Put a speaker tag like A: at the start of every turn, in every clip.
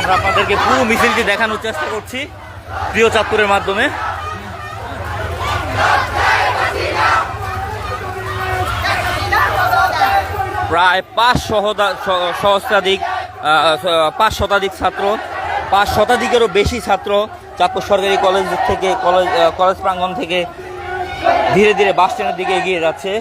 A: আমরা আপনাদেরকে পুরো মিছিলটি দেখানোর চেষ্টা করছি প্রিয় চাঁদপুরের মাধ্যমে। প্রায় 5 শতাধিক ছাত্র, 5 শতাধিকেরও বেশি ছাত্র চাঁদপুর সরকারি কলেজ থেকে কলেজ প্রাঙ্গণ থেকে ধীরে ধীরে বাস স্ট্যান্ডের দিকে এগিয়ে যাচ্ছে।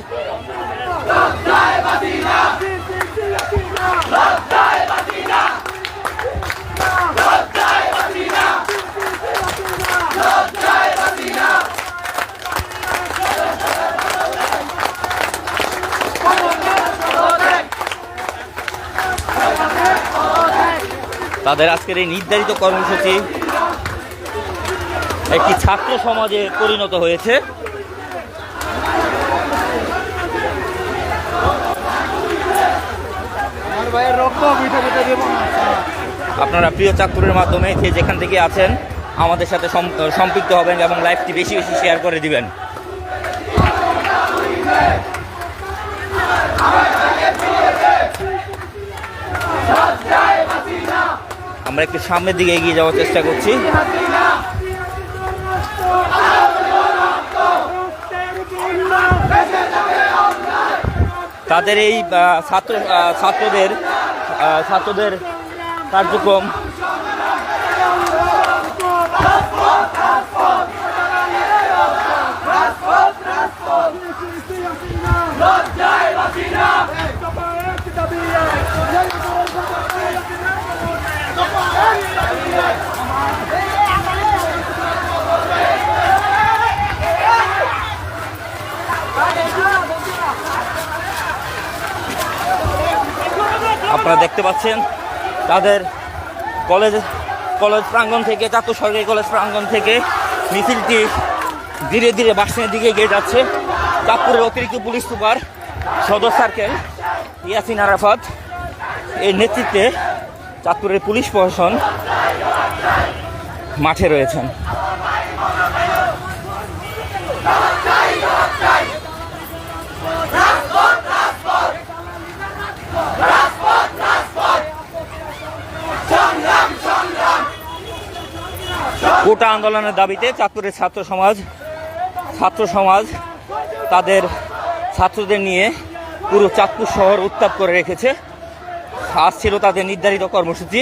A: তাদের আজকের এই নির্ধারিত কর্মসূচি একটি ছাত্র সমাজে পরিণত হয়েছে। আপনারা প্রিয় চাঁদপুরের মাধ্যমে যে যেখান থেকে আছেন আমাদের সাথে সম্পৃক্ত হবেন এবং লাইভটি বেশি বেশি শেয়ার করে দিবেন। আমরা একটু সামনের দিকে এগিয়ে যাওয়ার চেষ্টা করছি। তাদের এই ছাত্রদের কার্যক্রম আপনারা দেখতে পাচ্ছেন তাদের কলেজ প্রাঙ্গণ থেকে, চাঁদপুর সরকারি কলেজ প্রাঙ্গণ থেকে মিছিলটি ধীরে ধীরে বাস স্ট্যান্ডের দিকে এগিয়ে যাচ্ছে। চাঁদপুরের অতিরিক্ত পুলিশ সুপার সদর সার্কেল ইয়াসিন আরাফাত এর নেতৃত্বে চাঁদপুরের পুলিশ প্রশাসন মাঠে রয়েছেন। কোটা আন্দোলনের দাবিতে চাঁদপুরের ছাত্র সমাজ তাদের ছাত্রদের নিয়ে পুরো চাঁদপুর শহর উত্তাপ করে রেখেছে। আজ ছিল তাদের নির্ধারিত কর্মসূচি।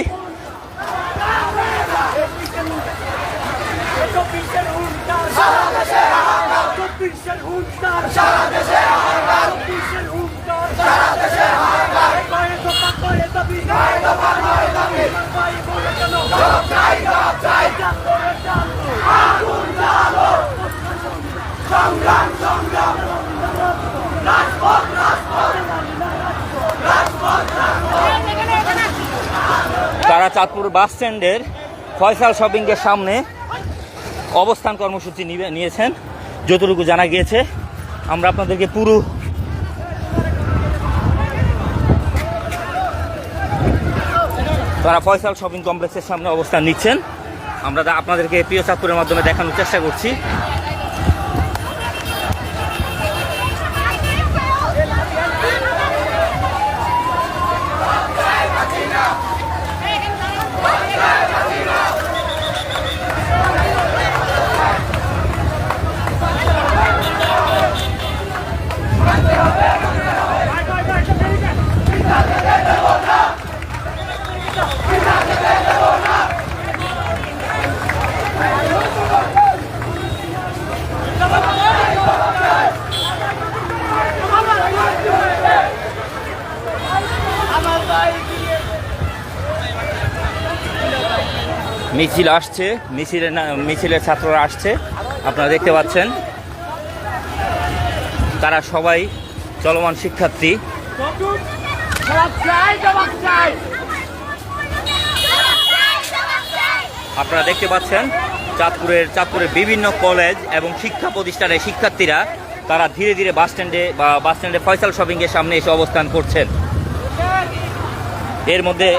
A: তারা চাঁদপুর বাস স্ট্যান্ডের ফয়সাল শপিংয়ের সামনে অবস্থান কর্মসূচি নিয়েছেন যতটুকু জানা গিয়েছে। আমরা আপনাদেরকে তারা ফয়সাল শপিং কমপ্লেক্সের সামনে অবস্থান নিচ্ছেন। আমরা আপনাদেরকে প্রিয় চাঁদপুরের মাধ্যমে দেখানোর চেষ্টা করছি। মিছিল আসছে, মিছিলের ছাত্ররা আসছে, আপনারা দেখতে পাচ্ছেন। তারা সবাই চলমান শিক্ষার্থী। আপনারা দেখতে পাচ্ছেন চাঁদপুরের বিভিন্ন কলেজ এবং শিক্ষা প্রতিষ্ঠানের শিক্ষার্থীরা তারা ধীরে ধীরে বাস স্ট্যান্ডে ফয়সাল শপিংয়ের সামনে এসে অবস্থান করছেন। এর মধ্যে